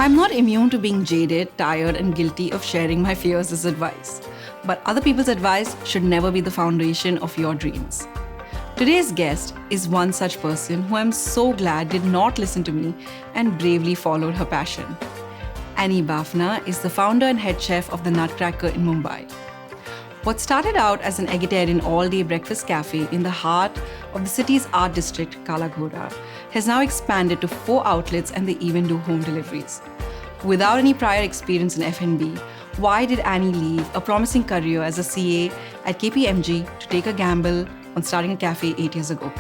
I'm not immune to being jaded, tired, and guilty of sharing my fears as advice. But other people's advice should never be the foundation of your dreams. Today's guest is one such person who I'm so glad did not listen to me and bravely followed her passion. Annie Bafna is the founder and head chef of the Nutcracker in Mumbai. What started out as an vegetarian all-day breakfast cafe in the heart of the city's art district, Kala Ghoda, has now expanded to 4 outlets and they even do home deliveries. Without any prior experience in F&B, why did Annie leave a promising career as a CA at KPMG to take a gamble on starting a cafe 8 years ago?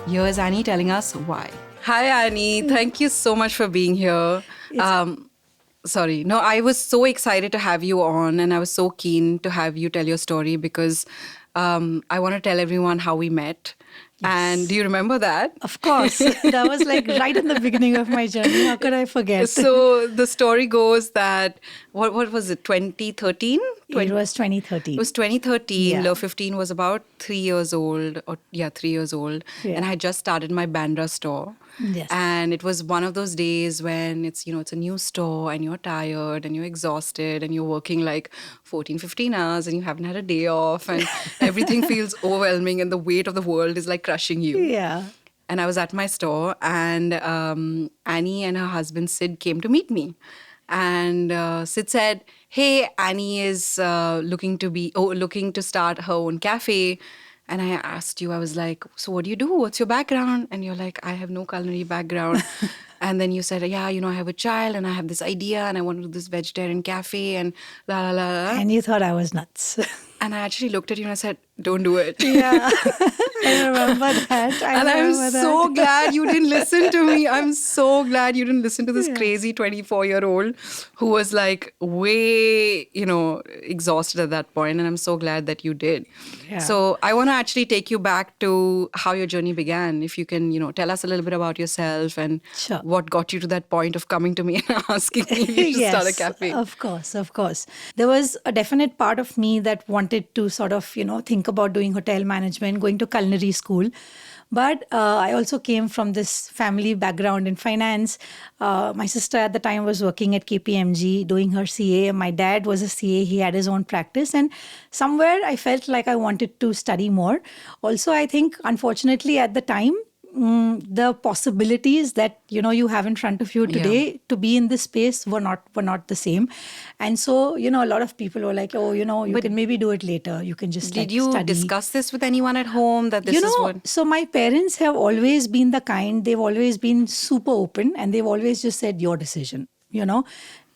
Here's Annie telling us why. Hi, Annie. Thank you so much for being here. I was so excited to have you on, and I was so keen to have you tell your story because I want to tell everyone how we met. Yes. And do you remember that? Of course. That was like right in the beginning of my journey. How could I forget? So the story goes that, what was it, 2013? It was 2013. It was 2013. Yeah. Lo 15 was about 3 years old. 3 years old. Yeah. And I had just started my Bandra store. Yes. And it was one of those days when it's a new store and you're tired and you're exhausted and you're working like 14, 15 hours and you haven't had a day off and everything feels overwhelming and the weight of the world is like crushing you. Yeah. And I was at my store and Annie and her husband Sid came to meet me. And Sid said, "Hey, Annie is looking to start her own cafe." And I asked you, I was like, "So what do you do? What's your background?" And you're like, "I have no culinary background." And then you said, "Yeah, I have a child and I have this idea and I want to do this vegetarian cafe and la la la la." And you thought I was nuts. And I actually looked at you and I said, "Don't do it." Yeah, I remember that. I'm so glad you didn't listen to me. I'm so glad you didn't listen to this crazy 24-year-old who was like way, exhausted at that point. And I'm so glad that you did. Yeah. So I want to actually take you back to how your journey began. If you can, tell us a little bit about yourself and what got you to that point of coming to me and asking me to start a cafe. Of course. There was a definite part of me that wanted to sort of, think about doing hotel management, going to culinary school. But I also came from this family background in finance. My sister at the time was working at KPMG doing her CA. My dad was a CA. He had his own practice. And somewhere I felt like I wanted to study more. Also, I think, unfortunately, at the time, the possibilities that you have in front of you today to be in this space were not the same. And so a lot of people were like, "Oh, you can maybe do it later, you can just did you study." Discuss this with anyone at home that this is what? So my parents have always been the kind, they've always been super open and they've always just said, "Your decision."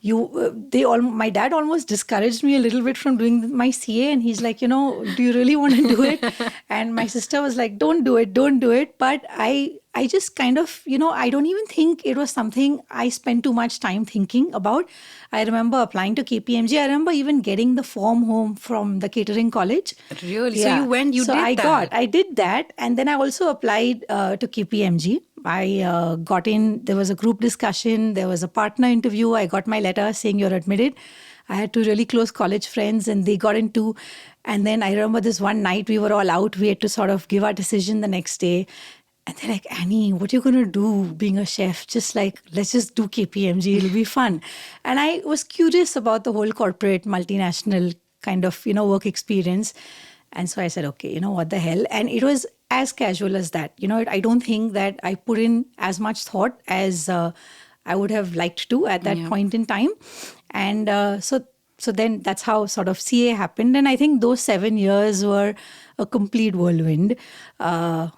My dad almost discouraged me a little bit from doing my CA, and he's like, "Do you really want to do it?" And my sister was like, don't do it. But I just kind of, I don't even think it was something I spent too much time thinking about. I remember applying to KPMG. I remember even getting the form home from the catering college. Really? Yeah. So you went, you so did that? I did that. And then I also applied to KPMG. I got in, there was a group discussion, there was a partner interview. I got my letter saying you're admitted. I had 2 really close college friends and they got into, and then I remember this one night we were all out. We had to sort of give our decision the next day. And they're like, "Annie, what are you going to do being a chef? Just let's just do KPMG. It'll be fun." And I was curious about the whole corporate multinational kind of, work experience. And so I said, okay, what the hell? And it was as casual as that. I don't think that I put in as much thought as I would have liked to at that point in time. And so then that's how sort of CA happened. And I think those 7 years were a complete whirlwind,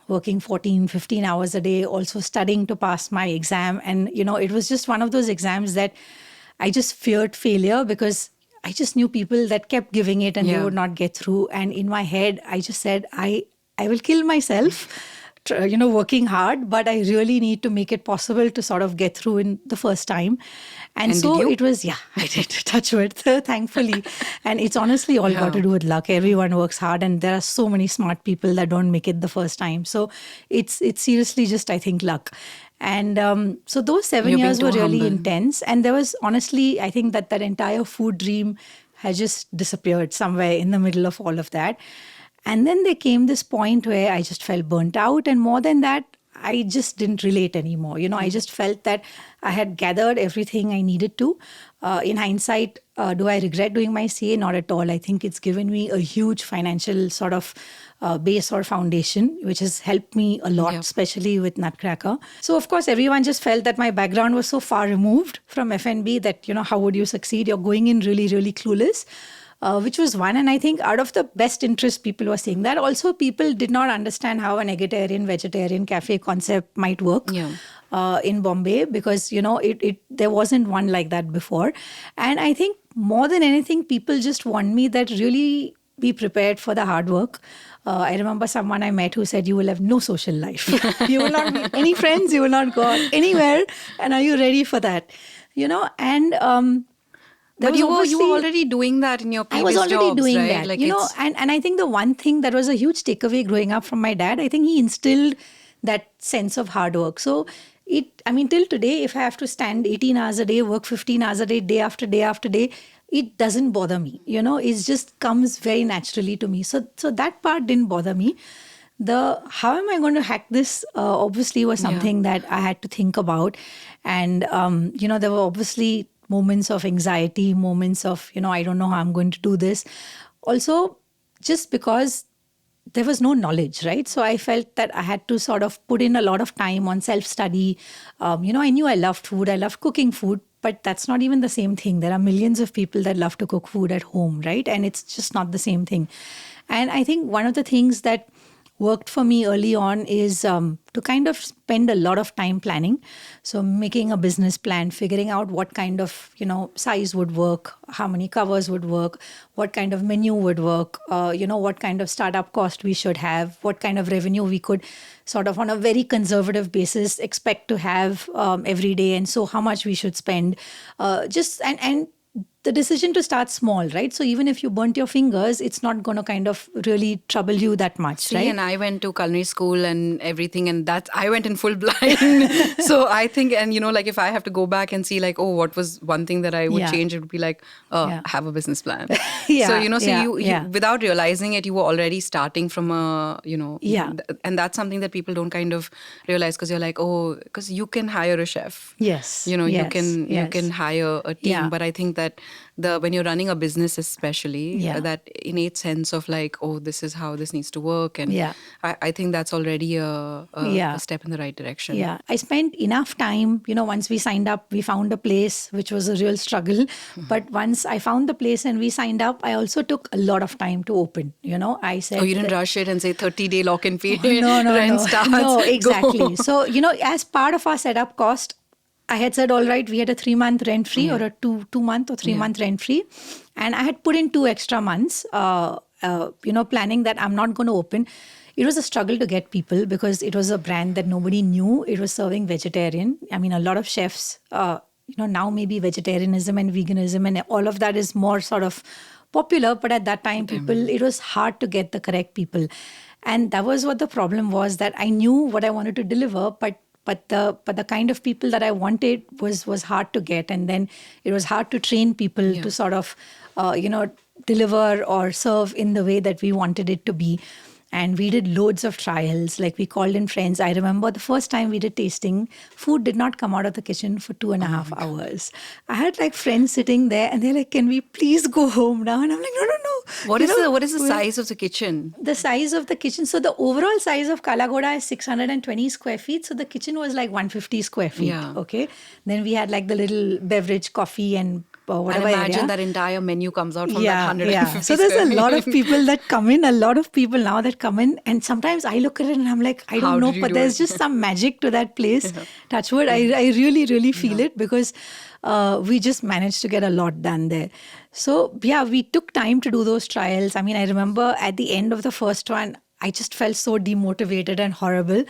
working 14, 15 hours a day, also studying to pass my exam. And, it was just one of those exams that I just feared failure because I just knew people that kept giving it and they would not get through. And in my head, I just said, I will kill myself, working hard, but I really need to make it possible to sort of get through in the first time. And so it was, I did, touch wood, thankfully. And it's honestly all got to do with luck. Everyone works hard and there are so many smart people that don't make it the first time. So it's seriously just, I think, luck. And so those 7 years were really intense. And there was honestly, I think that entire food dream has just disappeared somewhere in the middle of all of that. And then there came this point where I just felt burnt out. And more than that, I just didn't relate anymore. I just felt that I had gathered everything I needed to. In hindsight, do I regret doing my CA? Not at all. I think it's given me a huge financial sort of base or foundation, which has helped me a lot, especially with Nutcracker. So, of course, everyone just felt that my background was so far removed from F&B that, how would you succeed? You're going in really, really clueless. Which was one. And I think out of the best interest, people were saying that. Also, people did not understand how an egalitarian, vegetarian cafe concept might work in Bombay because, there wasn't one like that before. And I think more than anything, people just want me that really be prepared for the hard work. I remember someone I met who said, you will have no social life. You will not meet any friends. You will not go out anywhere. And are you ready for that? And but you were already doing that in your previous jobs, I was already doing right? that, and I think the one thing that was a huge takeaway growing up from my dad, I think he instilled that sense of hard work. So till today, if I have to stand 18 hours a day, work 15 hours a day, day after day after day, it doesn't bother me. It just comes very naturally to me. So that part didn't bother me. How am I going to hack this obviously was something that I had to think about. And, there were obviously moments of anxiety, moments of, I don't know how I'm going to do this. Also, just because there was no knowledge, right? So I felt that I had to sort of put in a lot of time on self-study. I knew I loved food. I loved cooking food, but that's not even the same thing. There are millions of people that love to cook food at home, right? And it's just not the same thing. And I think one of the things that worked for me early on is to kind of spend a lot of time planning. So making a business plan, figuring out what kind of, size would work, how many covers would work, what kind of menu would work, what kind of startup cost we should have, what kind of revenue we could sort of on a very conservative basis expect to have every day. And so how much we should spend. And the decision to start small, right? So even if you burnt your fingers, it's not going to kind of really trouble you that much, right? And I went to culinary school and everything, and I went in full blind. So I think, and if I have to go back and see what was one thing that I would change, it would be have a business plan. You without realizing it, you were already starting from and that's something that people don't kind of realize because you're like, because you can hire a chef. Yes. You can hire a team, but I think that when you're running a business especially, that innate sense of this is how this needs to work. And I think that's already a step in the right direction. Yeah. I spent enough time, once we signed up, we found a place, which was a real struggle. Mm-hmm. But once I found the place and we signed up, I also took a lot of time to open. I said... you didn't rush it and say 30-day lock-in period, no, starts. No, exactly. Go. So, as part of our setup cost, I had said, all right, we had a 3-month rent-free or a 2-month or 3-month rent-free. And I had put in 2 extra months, planning that I'm not going to open. It was a struggle to get people because it was a brand that nobody knew. It was serving vegetarian. I mean, a lot of chefs, now maybe vegetarianism and veganism and all of that is more sort of popular. But at that time, it was hard to get the correct people. And that was what the problem was, that I knew what I wanted to deliver, but the kind of people that I wanted was hard to get. And then it was hard to train people to sort of, deliver or serve in the way that we wanted it to be. And we did loads of trials. We called in friends. I remember the first time we did tasting, food did not come out of the kitchen for 2.5 hours. I had friends sitting there and they're like, can we please go home now? And I'm like, no. What is the size of the kitchen? The size of the kitchen. So the overall size of Kalagoda is 620 square feet. So the kitchen was 150 square feet. Yeah. Okay. Then we had the little beverage, coffee and whatever. And imagine that entire menu comes out from that 150 So there's a lot of people that come in, a lot of people now that come in. And sometimes I look at it and I'm like, I don't know, but there's just some magic to that place. Touch wood, I really, really feel it because we just managed to get a lot done there. So we took time to do those trials. I mean, I remember at the end of the first one, I just felt so demotivated and horrible.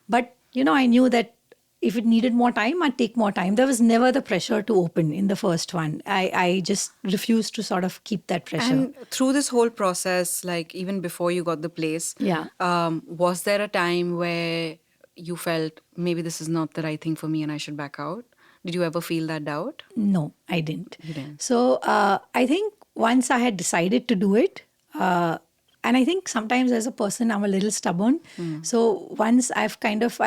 But, I knew that if it needed more time, I'd take more time. There was never the pressure to open in the first one. I just refused to sort of keep that pressure. And through this whole process, even before you got the place, was there a time where you felt maybe this is not the right thing for me and I should back out? Did you ever feel that doubt? No, I didn't. You didn't. So I think once I had decided to do it, and I think sometimes as a person, I'm a little stubborn. So once I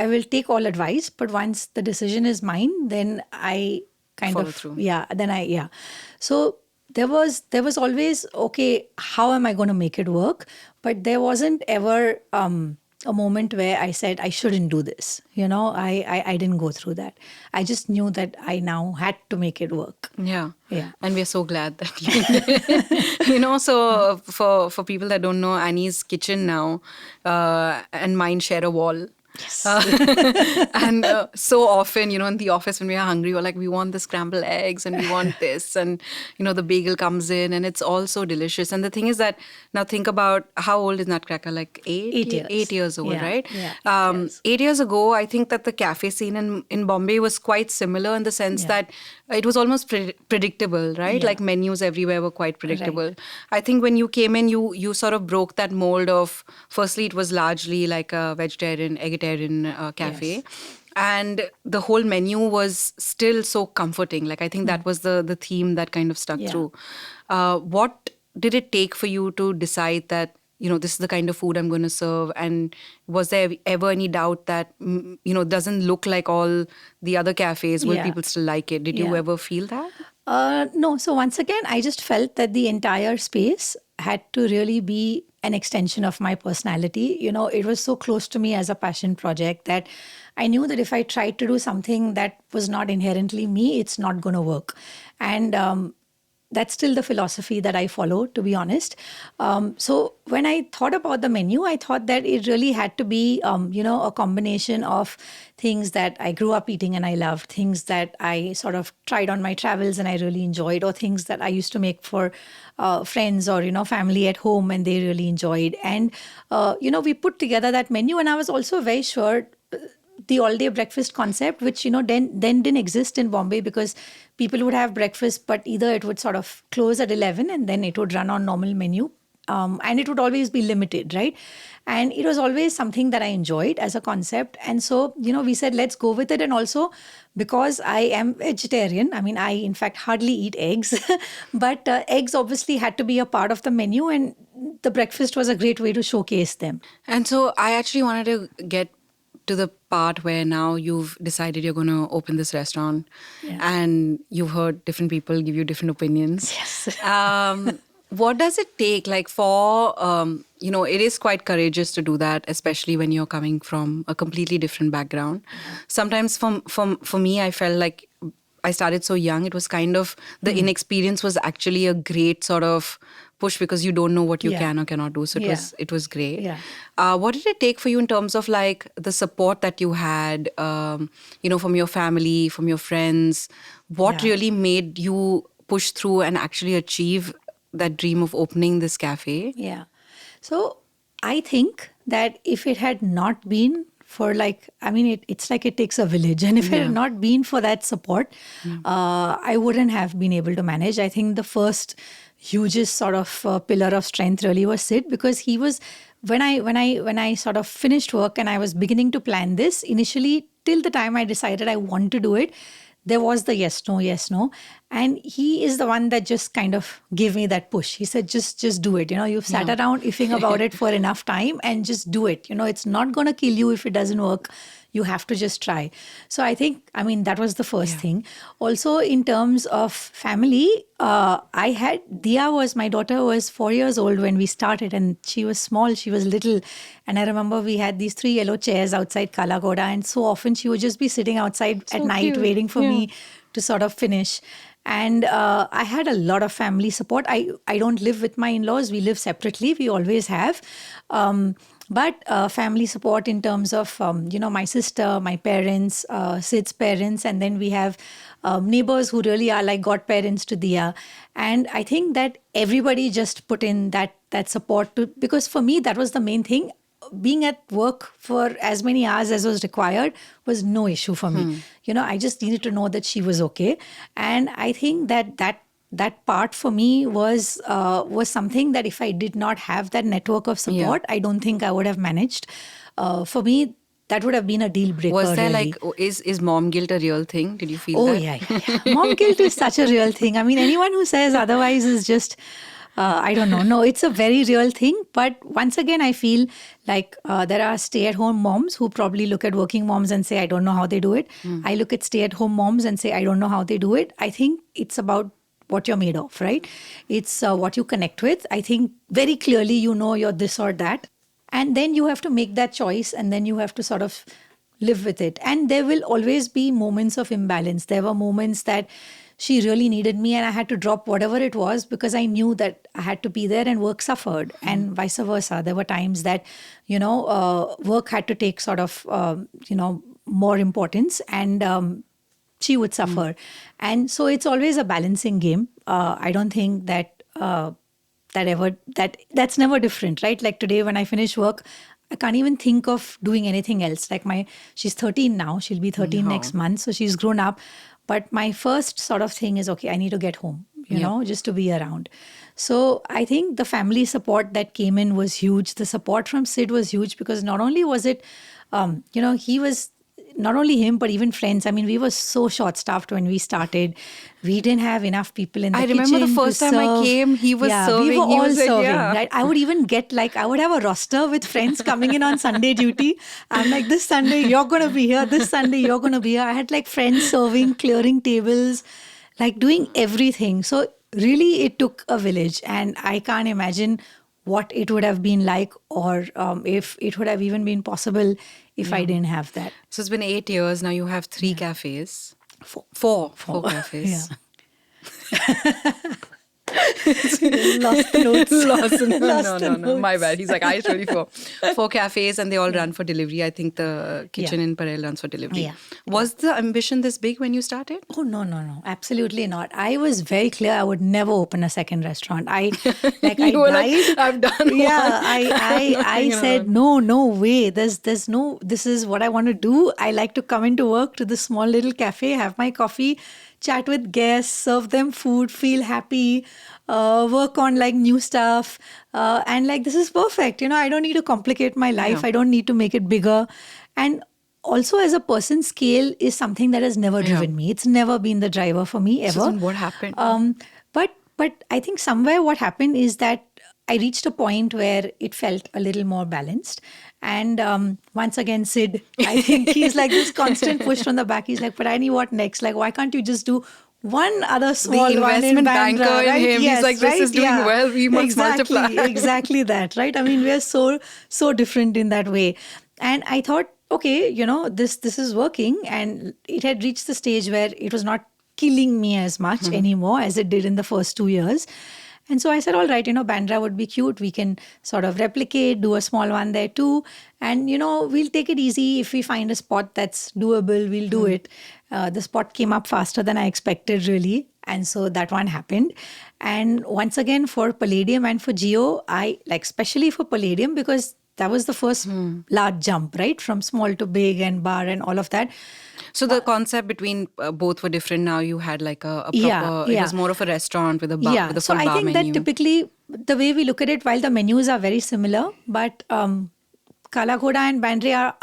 will take all advice, but once the decision is mine, then I kind Follow of, through. yeah. So there was always, okay, how am I going to make it work? But there wasn't ever a moment where I said I shouldn't do this. I didn't go through that. I just knew that I now had to make it work. Yeah. Yeah. And we're so glad that you did. So for people that don't know, Annie's kitchen now and mine share a wall. Yes. And so often, in the office when we are hungry, we're like, we want the scrambled eggs and we want this. And, the bagel comes in and it's all so delicious. And the thing is that now think about how old is Nutcracker? Like 8 years. 8 years old, Yeah, right? yeah, 8 years ago, I think that the cafe scene in Bombay was quite similar in the sense Yeah. that it was almost predictable, right? Yeah. Like menus everywhere were quite predictable. I think when you came in, you sort of broke that mold of, firstly, it was largely like a vegetarian, eggetarian cafe. Yes. And the whole menu was still so comforting. Like I think that was the theme that kind of stuck Yeah. through. What did it take for you to decide that, this is the kind of food I'm going to serve? And was there ever any doubt that, doesn't look like all the other cafes? Will Yeah. people still like it? Did you Yeah. ever feel that? No. So once again, I just felt that the entire space had to really be an extension of my personality. It was so close to me as a passion project that I knew that if I tried to do something that was not inherently me, it's not going to work. And that's still the philosophy that I follow, to be honest. So when I thought about the menu, I thought that it really had to be, a combination of things that I grew up eating and I loved, things that I sort of tried on my travels and I really enjoyed, or things that I used to make for friends or, family at home and they really enjoyed. And, we put together that menu, and I was also very sure the all-day breakfast concept, which then didn't exist in Bombay, because people would have breakfast, but either it would sort of close at 11 and then it would run on normal menu, and it would always be limited, right? And it was always something that I enjoyed as a concept, and so we said let's go with it. And also because I am vegetarian, I mean I in fact hardly eat eggs, but eggs obviously had to be a part of the menu, and the breakfast was a great way to showcase them. And so I actually wanted to get to the part where now you've decided you're going to open this restaurant, and you've heard different people give you different opinions. Yes. What does it take, like, for, it is quite courageous to do that, especially when you're coming from a completely different background. Sometimes for me, I felt like I started so young. It was kind of, the inexperience was actually a great sort of push, because you don't know what you can or cannot do. So it was great. Yeah. What did it take for you in terms of like the support that you had, from your family, from your friends? What really made you push through and actually achieve that dream of opening this cafe? Yeah. So I think that if it had not been for it's like it takes a village. And if it had not been for that support, I wouldn't have been able to manage. I think the first hugest sort of pillar of strength really was Sid, because he was, when I sort of finished work and I was beginning to plan this, initially till the time I decided I want to do it, there was the yes, no. And he is the one that just kind of gave me that push. He said, just do it. You've sat around iffing about it for enough time, and just do it. It's not going to kill you if it doesn't work. You have to just try. So I think, that was the first thing. Also, in terms of family, my daughter was 4 years old when we started, and she was small, she was little. And I remember we had these 3 yellow chairs outside Kalagoda, and so often she would just be sitting outside at night waiting for me to sort of finish. And I had a lot of family support. I don't live with my in-laws. We live separately. We always have. But family support in terms of, my sister, my parents, Sid's parents, and then we have neighbors who really are like godparents to Diya. And I think that everybody just put in that support because for me, that was the main thing. Being at work for as many hours as was required was no issue for me. I just needed to know that she was okay. And I think that part for me was something that if I did not have that network of support, I don't think I would have managed. For me, that would have been a deal breaker. Was there really. is mom guilt a real thing? Did you feel that? Oh, yeah. Mom guilt is such a real thing. I mean, anyone who says otherwise is just I don't know. No, it's a very real thing. But once again, I feel like there are stay-at-home moms who probably look at working moms and say, I don't know how they do it. I look at stay-at-home moms and say, I don't know how they do it. I think it's about what you're made of, right? It's what you connect with. I think very clearly you know you're this or that. And then you have to make that choice, and then you have to sort of live with it. And there will always be moments of imbalance. There were moments that she really needed me and I had to drop whatever it was because I knew that I had to be there, and work suffered, and vice versa. There were times that, work had to take sort of, more importance, and she would suffer. And so it's always a balancing game. I don't think that that's never different, right? Like today when I finish work, I can't even think of doing anything else. Like she's 13 now, she'll be 13 next month, so she's grown up. But my first sort of thing is, okay, I need to get home, just to be around. So I think the family support that came in was huge. The support from Sid was huge because not only was it, he was, not only him, but even friends. I mean, we were so short-staffed when we started. We didn't have enough people in the kitchen. I remember the first time I came, he was serving. We were all serving, yeah. right? I would even I would have a roster with friends coming in on Sunday duty. I'm like, this Sunday, you're going to be here. This Sunday, you're going to be here. I had like friends serving, clearing tables, like doing everything. So really, it took a village. And I can't imagine what it would have been like, or if it would have even been possible if I didn't have that. So it's been 8 years. Now you have 3 cafes. Four cafes. Yeah. Lost notes. No. My bad. He's like, I told you 4 cafes, and they all run for delivery. I think the kitchen in Parel runs for delivery. Yeah. Was the ambition this big when you started? Oh, no. Absolutely not. I was very clear I would never open a second restaurant. I died. I've done yeah, one. I said, no way. There's no, this is what I want to do. I like to come into work to this small little cafe, have my coffee, chat with guests, serve them food, feel happy, work on like new stuff. And like, this is perfect. I don't need to complicate my life. Yeah. I don't need to make it bigger. And also as a person, scale is something that has never driven me. It's never been the driver for me ever. So then what happened? But I think somewhere what happened is that I reached a point where it felt a little more balanced. And once again, Sid, I think he's like this constant push from the back. He's like, but Annie, what next? Like, why can't you just do one other small the investment one in Bandra, banker right? in him. Yes, he's like, this is doing well. We must multiply. Exactly that, right? I mean, we are so different in that way. And I thought, okay, this is working. And it had reached the stage where it was not killing me as much anymore as it did in the first 2 years. And so I said, all right, Bandra would be cute. We can sort of replicate, do a small one there too. And, we'll take it easy. If we find a spot that's doable, we'll do it. The spot came up faster than I expected, really. And so that one happened. And once again, for Palladium and for Geo, especially for Palladium, because that was the first large jump, right? From small to big and bar and all of that. So the concept between both were different. Now you had like a proper, it was more of a restaurant with a bar, with a full bar menu. So I think that typically the way we look at it, while the menus are very similar, but Kala Ghoda and Bandra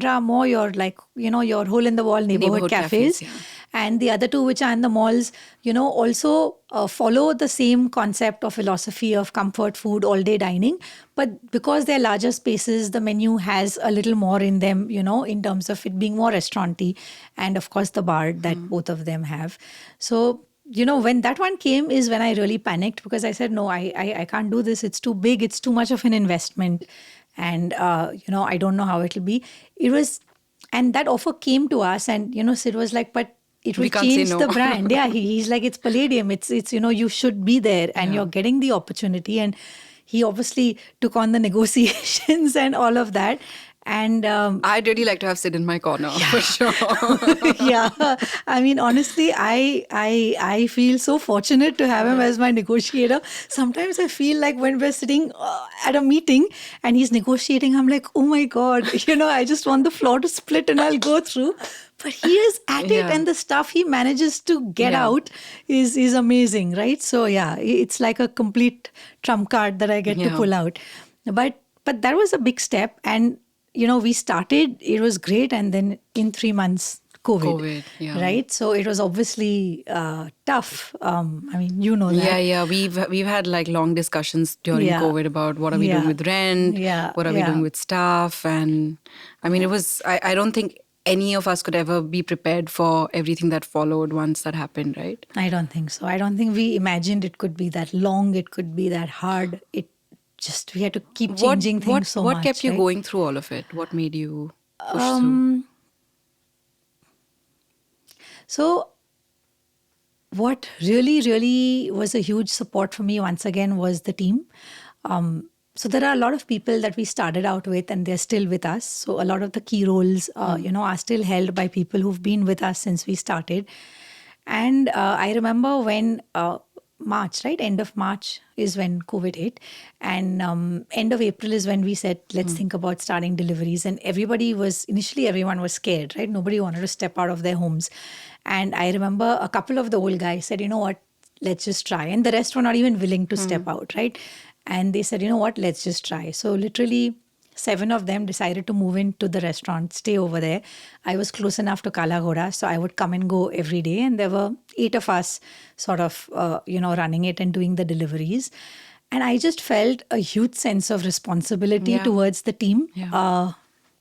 are more your your hole in the wall neighborhood cafes. Yeah. And the other two, which are in the malls, also follow the same concept or philosophy of comfort food, all day dining. But because they're larger spaces, the menu has a little more in them, in terms of it being more restaurant-y. And of course, the bar that both of them have. So, when that one came is when I really panicked, because I said, no, I can't do this. It's too big. It's too much of an investment. And, I don't know how it'll be. And that offer came to us, and, Sid was like, but it will change the brand. Yeah, he's like, it's Palladium. It's you should be there, and you're getting the opportunity. And he obviously took on the negotiations and all of that. And I'd really like to have Sid in my corner, for sure. Yeah, I mean, honestly, I feel so fortunate to have him as my negotiator. Sometimes I feel like when we're sitting at a meeting and he's negotiating, I'm like, oh my God, I just want the floor to split and I'll go through. But he is at it, and the stuff he manages to get out is amazing, right? So yeah, it's like a complete trump card that I get to pull out. But that was a big step, and we started, it was great, and then in 3 months, COVID, yeah. right? So it was obviously tough. I mean, you know that. Yeah. We've had like long discussions during Yeah. COVID about what are we doing with rent, what are we doing with staff, and I mean, it was. I don't think any of us could ever be prepared for everything that followed once that happened, right? I don't think so. I don't think we imagined it could be that long. It could be that hard. It just, we had to keep changing things so much. What kept you right? going through all of it? What made you push through? So what really, really was a huge support for me once again was the team. So there are a lot of people that we started out with and they're still with us. So a lot of the key roles, are still held by people who've been with us since we started. And I remember when March, right? End of March is when COVID hit. And end of April is when we said, let's think about starting deliveries. And initially everyone was scared, right? Nobody wanted to step out of their homes. And I remember a couple of the old guys said, you know what, let's just try. And the rest were not even willing to step out, right? And they said, you know what, let's just try. So literally 7 of them decided to move into the restaurant, stay over there. I was close enough to Kalagoda, so I would come and go every day. And there were 8 of us sort of, running it and doing the deliveries. And I just felt a huge sense of responsibility towards the team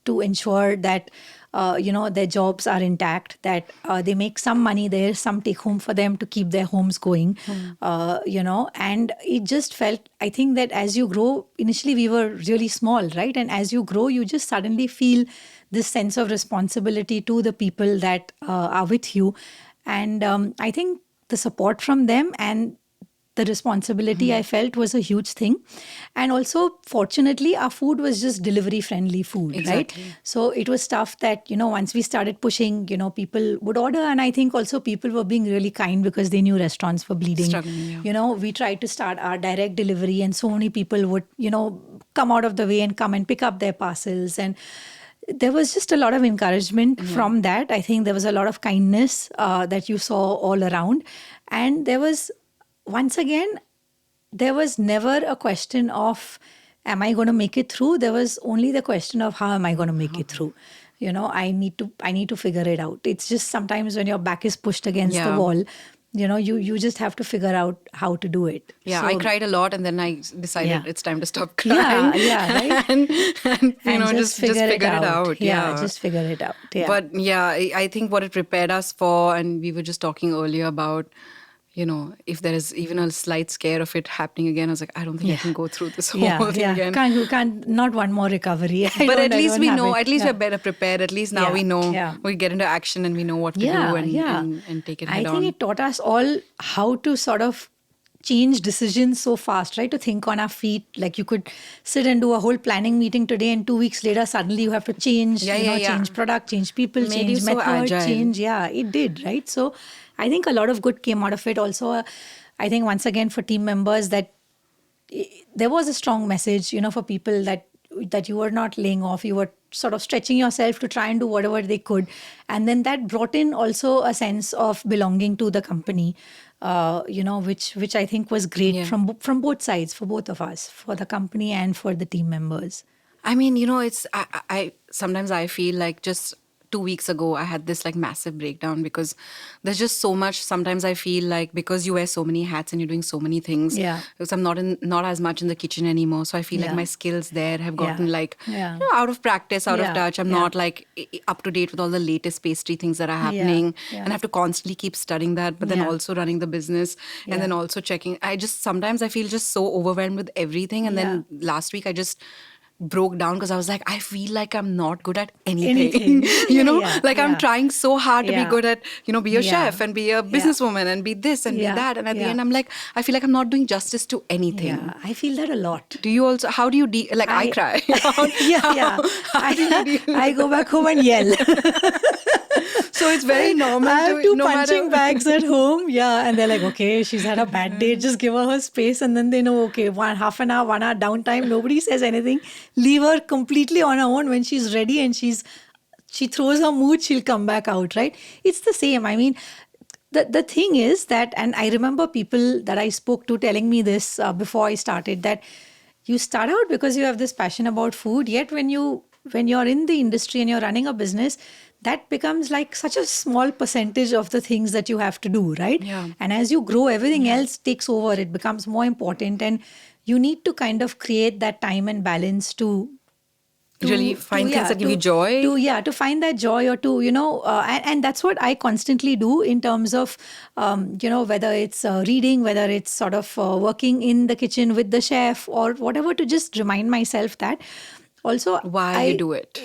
to ensure that, their jobs are intact, that they make some money there, some take home for them to keep their homes going, and it just felt, I think that as you grow, initially we were really small, right? And as you grow, you just suddenly feel this sense of responsibility to the people that are with you. And I think the support from them and the responsibility I felt was a huge thing. And also, fortunately, our food was just delivery friendly food, Exactly. right? So it was stuff that, once we started pushing, people would order. And I think also people were being really kind because they knew restaurants were bleeding. Struggling, yeah. We tried to start our direct delivery and so many people would, come out of the way and come and pick up their parcels. And there was just a lot of encouragement from that. I think there was a lot of kindness that you saw all around. And there was, once again, there was never a question of, am I going to make it through? There was only the question of, how am I going to make it through? I need to figure it out. It's just sometimes when your back is pushed against the wall, you just have to figure out how to do it. Yeah, So, I cried a lot and then I decided it's time to stop crying. Yeah, right. and just figure it out. Yeah, just figure it out. Yeah. But yeah, I think what it prepared us for, and we were just talking earlier about, if there is even a slight scare of it happening again, I was like, I don't think I can go through this whole thing again. Can't, not one more recovery. But at least we know, at least we're better prepared. At least now we know, we get into action and we know what to do and take it head on. I think it taught us all how to sort of change decisions so fast, right? To think on our feet. Like you could sit and do a whole planning meeting today and 2 weeks later, suddenly you have to change, change product, change people, change method, change. Yeah, it did, right? So I think a lot of good came out of it. Also, I think once again for team members that there was a strong message, for people that you were not laying off, you were sort of stretching yourself to try and do whatever they could. And then that brought in also a sense of belonging to the company, which I think was great from both sides, for both of us, for the company and for the team members. I mean, it's, I sometimes I feel like just 2 weeks ago, I had this like massive breakdown because there's just so much. Sometimes I feel like because you wear so many hats and you're doing so many things, because I'm not as much in the kitchen anymore. So I feel like my skills there have gotten out of practice, out of touch. I'm not like up to date with all the latest pastry things that are happening and I have to constantly keep studying that, but then also running the business and then also checking. Sometimes I feel just so overwhelmed with everything. And then last week I just broke down because I was like, I feel like I'm not good at anything. I'm trying so hard to be good at, be a chef and be a businesswoman and be this and be that. And at the end, I'm like, I feel like I'm not doing justice to anything. Yeah, I feel that a lot. Do you also, how do you, I cry. I go back home and yell. So it's very normal. I have 2 punching bags at home. Yeah. And they're like, okay, she's had a bad day. Just give her space. And then they know, okay, half an hour, 1 hour downtime. Nobody says anything. Leave her completely on her own. When she's ready and she throws her mood, she'll come back out, right? It's the same. I mean, the thing is that, and I remember people that I spoke to telling me this before I started, that you start out because you have this passion about food. Yet when you're in the industry and you're running a business, that becomes like such a small percentage of the things that you have to do, right? Yeah. And as you grow, everything else takes over. It becomes more important, and you need to kind of create that time and balance to Really find things that give you joy. To find that joy, or to and that's what I constantly do in terms of whether it's reading, whether it's sort of working in the kitchen with the chef or whatever, to just remind myself that also why you do it.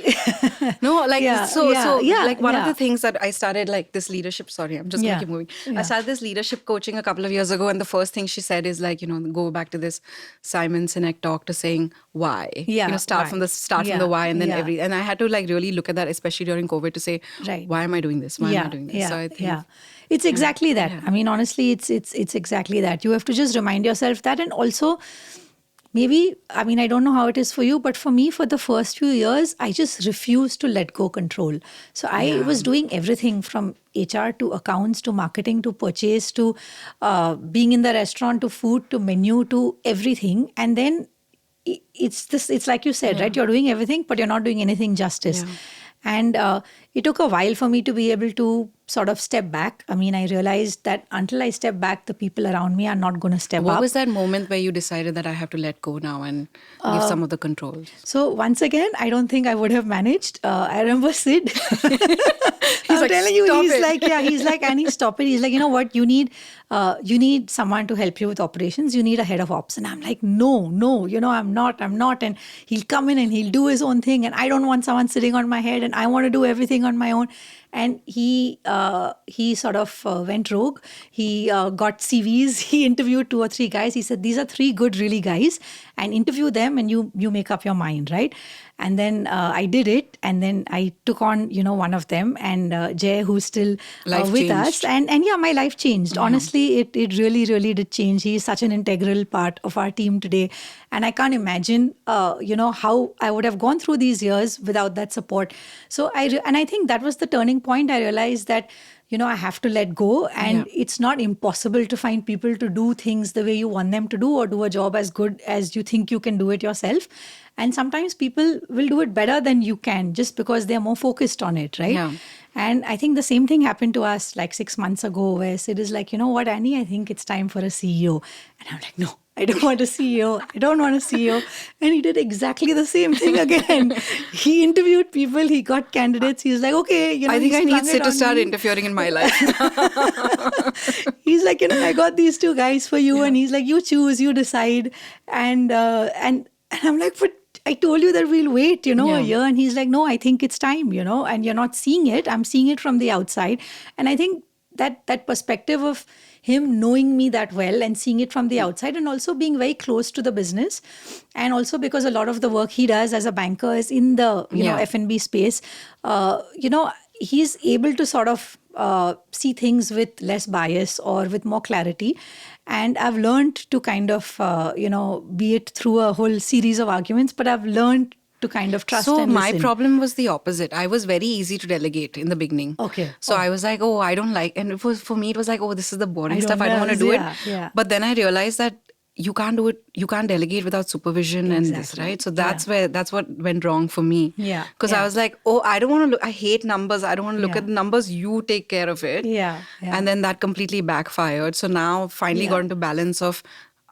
No, like, like one of the things that I started, like this leadership, sorry, I'm just going to keep moving. I started this leadership coaching a couple of years ago. And the first thing she said is like, go back to this Simon Sinek talk to saying why, start from the why, and then and I had to like really look at that, especially during COVID, to say, why am I doing this? Why am I doing this? So I think, it's exactly that. I mean, honestly, it's exactly that. You have to just remind yourself that. And also, maybe, I mean, I don't know how it is for you, but for me, for the first few years, I just refused to let go control. So I was doing everything from HR to accounts to marketing to purchase to being in the restaurant to food to menu to everything. And then it's like you said, right? You're doing everything, but you're not doing anything justice. Yeah. And it took a while for me to be able to sort of step back. I mean, I realized that until I step back, the people around me are not going to step up. What was that moment where you decided that I have to let go now and give some of the control? So once again, I don't think I would have managed. I remember Sid. He's like, telling you, he's like, Annie, stop it. He's like, you know what, you need someone to help you with operations. You need a head of ops. And I'm like, no, I'm not. And he'll come in and he'll do his own thing. And I don't want someone sitting on my head, and I want to do everything on my own. And he sort of went rogue. He got CVs. He interviewed 2 or 3 guys. He said, these are 3 good, really guys, and interview them and you make up your mind, right? And then I did it. And then I took on, one of them, and Jay, who's still with us. And yeah, my life changed. Yeah. Honestly, it really, really did change. He is such an integral part of our team today. And I can't imagine, how I would have gone through these years without that support. So I think that was the turning point. I realized that, I have to let go, and it's not impossible to find people to do things the way you want them to do, or do a job as good as you think you can do it yourself. And sometimes people will do it better than you can, just because they're more focused on it, right? Yeah. And I think the same thing happened to us like 6 months ago, where Sid is like, you know what, Annie, I think it's time for a CEO. And I'm like, no, I don't want a CEO. I don't want a CEO. And he did exactly the same thing again. He interviewed people. He got candidates. He's like, okay, I think I need Sid to start interfering in my life. He's like, I got these 2 guys for you. Yeah. And he's like, you choose, you decide. And I'm like, but I told you that we'll wait, a year. And he's like, no, I think it's time, and you're not seeing it. I'm seeing it from the outside. And I think that perspective of him knowing me that well and seeing it from the outside, and also being very close to the business, and also because a lot of the work he does as a banker is in the F&B space, he's able to sort of see things with less bias or with more clarity. And I've learned to kind of, be it through a whole series of arguments, but I've learned to kind of trust and listen. So my problem was the opposite. I was very easy to delegate in the beginning. Okay. So I was like, I don't like, and for me, it was like, this is the boring stuff. I don't want to do it. Yeah. But then I realized that you can't do it. You can't delegate without supervision and this, right? So that's what went wrong for me. Yeah. Because I was like, I don't want to look, I hate numbers. I don't want to look at the numbers. You take care of it. Yeah. And then that completely backfired. So now finally got into balance of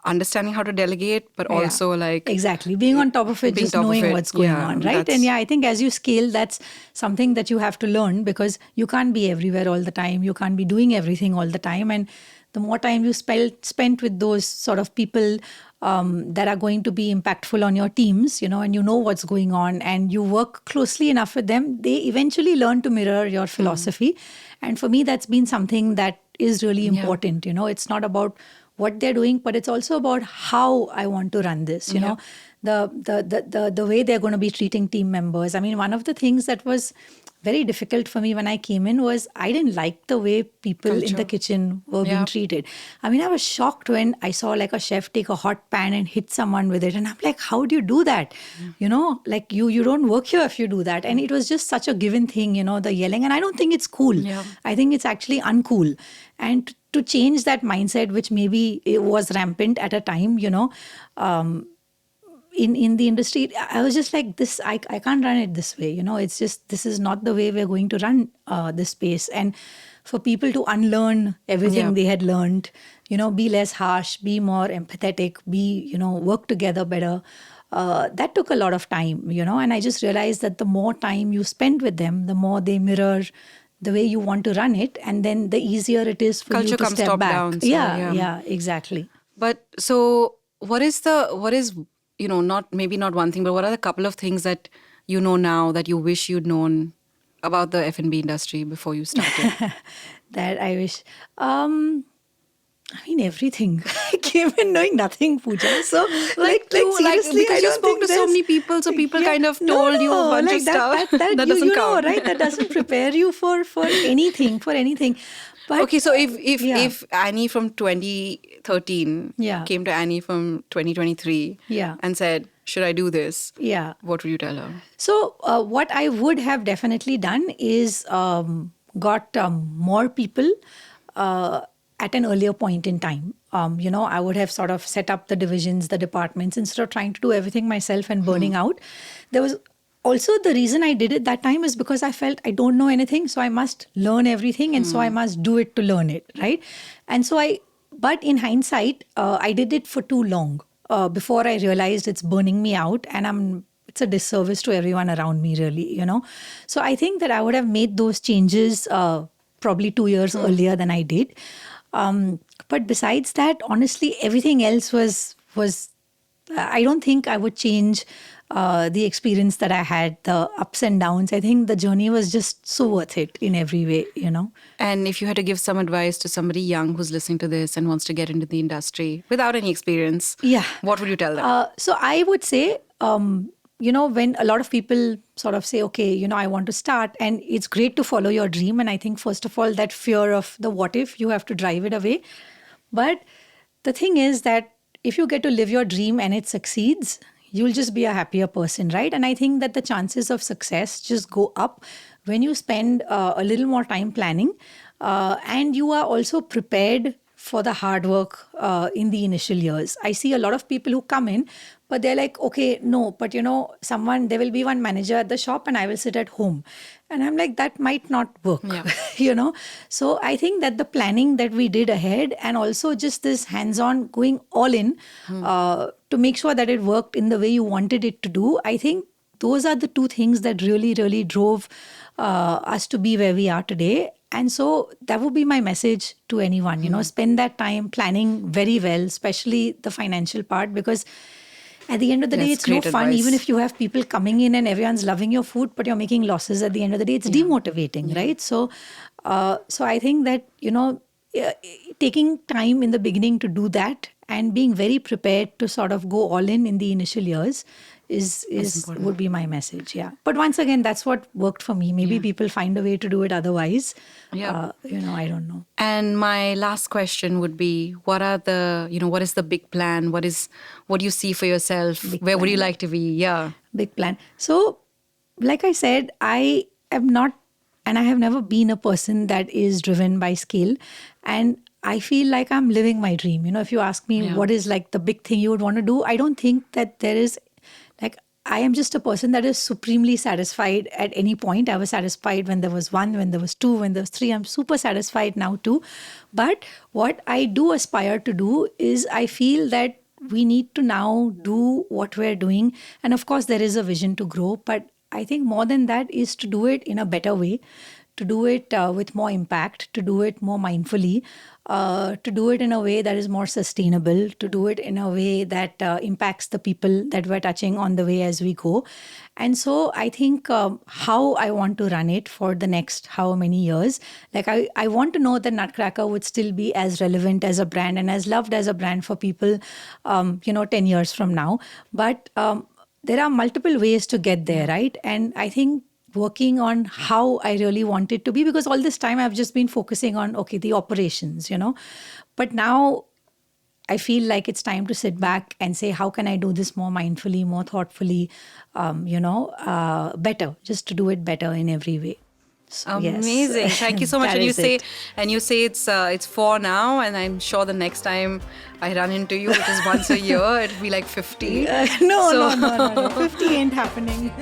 understanding how to delegate, but also like... Exactly. Being on top of it, just knowing what's going on, right? And I think as you scale, that's something that you have to learn, because you can't be everywhere all the time. You can't be doing everything all the time. And the more time you spent with those sort of people that are going to be impactful on your teams, and you know what's going on, and you work closely enough with them, they eventually learn to mirror your philosophy. And for me, that's been something that is really important. It's not about what they're doing, but it's also about how I want to run this, the way they're going to be treating team members. I mean, one of the things that was very difficult for me when I came in was I didn't like the way people in the kitchen were being treated. I mean, I was shocked when I saw like a chef take a hot pan and hit someone with it. And I'm like, how do you do that? Like you don't work here if you do that. And it was just such a given thing, the yelling. And I don't think it's cool. Yeah. I think it's actually uncool. And to change that mindset, which maybe it was rampant at a time, in the industry, I was just like, this, I can't run it this way. It's just, this is not the way we're going to run this space. And for people to unlearn everything they had learned, be less harsh, be more empathetic, work together better. That took a lot of time, and I just realized that the more time you spend with them, the more they mirror the way you want to run it, and then the easier it is for Culture you to comes step top back. down. So, Yeah, exactly. But so what is, not maybe not one thing, but what are the couple of things that you know now that you wish you'd known about the F&B industry before you started? That I wish. I mean, everything. I came in knowing nothing, Pooja. So, like seriously, because I you don't spoke think to so there's- many people, so people kind of No, told you a no, bunch like of stuff. That That doesn't count. right? That doesn't prepare you for anything, for anything. But Okay, so if yeah. if Annie from 2013 Yeah. came to Annie from 2023 Yeah. and said, "Should I do this?" Yeah. What would you tell her? So, what I would have definitely done is got more people at an earlier point in time. I would have sort of set up the divisions, the departments, instead of trying to do everything myself and burning out. There was also, the reason I did it that time is because I felt I don't know anything, so I must learn everything, and so I must do it to learn it, right? And so but in hindsight, I did it for too long before I realized it's burning me out, and it's a disservice to everyone around me, really, So I think that I would have made those changes probably 2 years earlier than I did. But besides that, honestly, everything else was I don't think I would change the experience that I had, the ups and downs. I think the journey was just so worth it in every way. And if you had to give some advice to somebody young who's listening to this and wants to get into the industry without any experience, what would you tell them? So I would say, when a lot of people sort of say, okay, I want to start, and it's great to follow your dream. And I think, first of all, that fear of the what if, you have to drive it away. But the thing is that if you get to live your dream and it succeeds, you'll just be a happier person, right? And I think that the chances of success just go up when you spend a little more time planning, and you are also prepared for the hard work in the initial years. I see a lot of people who come in, but they're like, okay, no, but there will be one manager at the shop and I will sit at home. And I'm like, that might not work, So I think that the planning that we did ahead, and also just this hands-on going all in to make sure that it worked in the way you wanted it to do, I think those are the two things that really, really drove us to be where we are today. And so that would be my message to anyone, spend that time planning very well, especially the financial part, because at the end of the day, it's no fun, advice. even if you have people coming in and everyone's loving your food, but you're making losses at the end of the day. It's demotivating, right? So I think that, taking time in the beginning to do that and being very prepared to sort of go all in the initial years would be my message. Yeah. But once again, that's what worked for me. Maybe people find a way to do it otherwise. I don't know. And my last question would be, what is the big plan? What do you see for yourself? Where would you like to be? Yeah. Big plan. So, like I said, I am not, and I have never been a person that is driven by scale. And I feel like I'm living my dream. If you ask me what is like the big thing you would want to do, I don't think that there is, like, I am just a person that is supremely satisfied at any point. I was satisfied when there was 1, when there was 2, when there was 3. I'm super satisfied now too. But what I do aspire to do is, I feel that we need to now do what we're doing. And of course, there is a vision to grow. But I think more than that is to do it in a better way, to do it with more impact, to do it more mindfully, to do it in a way that is more sustainable, to do it in a way that impacts the people that we're touching on the way as we go. And so I think how I want to run it for the next how many years, like I want to know that Nutcracker would still be as relevant as a brand and as loved as a brand for people, 10 years from now. But there are multiple ways to get there, right? And I think working on how I really want it to be, because all this time I've just been focusing on, the operations, But now I feel like it's time to sit back and say, how can I do this more mindfully, more thoughtfully, better, just to do it better in every way. So, yes. Amazing. Thank you so much. That is it. You say it's 4 now, and I'm sure the next time I run into you, which is once a year, it'll be like 50. No. 50 ain't happening.